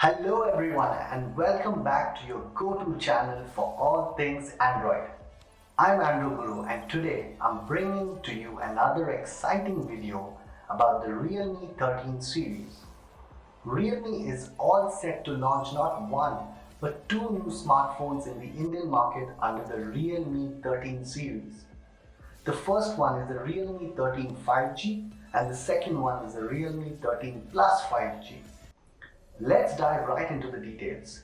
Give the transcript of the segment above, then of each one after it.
Hello everyone and welcome back to your go-to channel for all things Android. I'm Andrew Guru and today I'm bringing to you another exciting video about the Realme 13 series. Realme is all set to launch not one but two new smartphones in the Indian market under the Realme 13 series. The first one is the Realme 13 5G and the second one is the Realme 13 Plus 5G. Let's dive right into the details.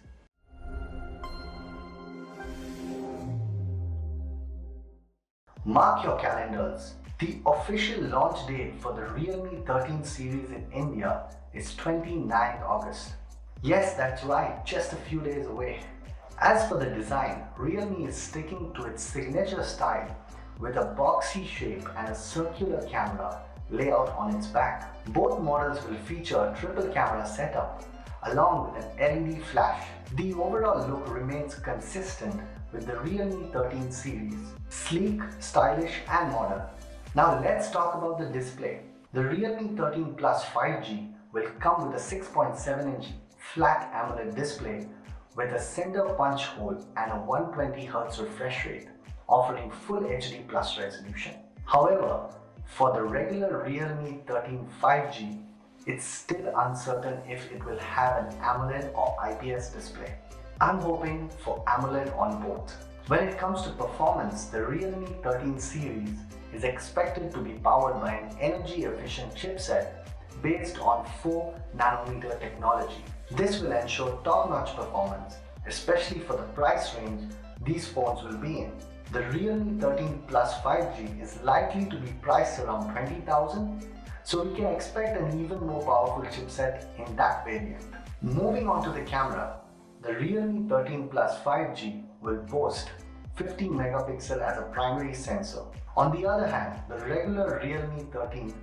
Mark your calendars. The official launch date for the Realme 13 series in India is 29th August. Yes, that's right, just a few days away. As for the design, Realme is sticking to its signature style with a boxy shape and a circular camera layout on its back. Both models will feature a triple camera setup along with an LED flash. The overall look remains consistent with the Realme 13 series, sleek, stylish and modern. Now let's talk about the display. The Realme 13 Plus 5G will come with a 6.7-inch flat AMOLED display with a center punch hole and a 120Hz refresh rate, offering full HD plus resolution. However, for the regular Realme 13 5G, it's still uncertain if it will have an AMOLED or IPS display. I'm hoping for AMOLED on both. When it comes to performance, the Realme 13 series is expected to be powered by an energy-efficient chipset based on 4nm technology. This will ensure top-notch performance, especially for the price range these phones will be in. The Realme 13 Plus 5G is likely to be priced around 20,000, so we can expect an even more powerful chipset in that variant. Moving on to the camera, the Realme 13 Plus 5G will boast 50 megapixel as a primary sensor. On the other hand, the regular Realme 13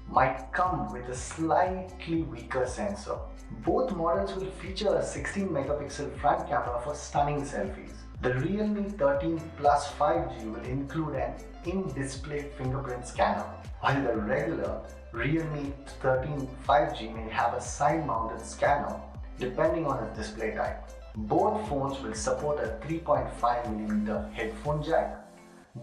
might come with a slightly weaker sensor. Both models will feature a 16 megapixel front camera for stunning selfies. The Realme 13 Plus 5G will include an in-display fingerprint scanner, while the regular Realme 13 5G may have a side-mounted scanner depending on its display type. Both phones will support a 3.5mm headphone jack,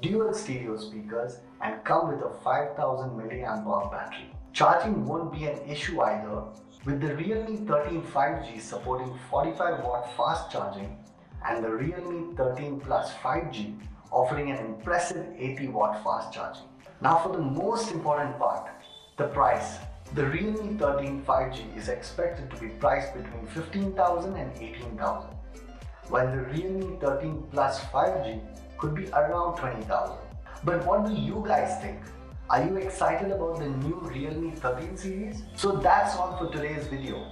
dual stereo speakers and come with a 5000 mAh battery. Charging won't be an issue either, with the Realme 13 5G supporting 45-watt fast charging and the Realme 13 Plus 5G offering an impressive 80-watt fast charging. Now for the most important part, the price. The Realme 13 5G is expected to be priced between 15,000 and 18,000, while the Realme 13 Plus 5G could be around 20,000. But what do you guys think? Are you excited about the new Realme 13 series? So that's all for today's video.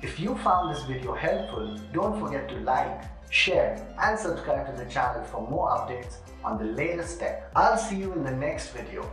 If you found this video helpful, don't forget to like, share and subscribe to the channel for more updates on the latest tech. I'll see you in the next video.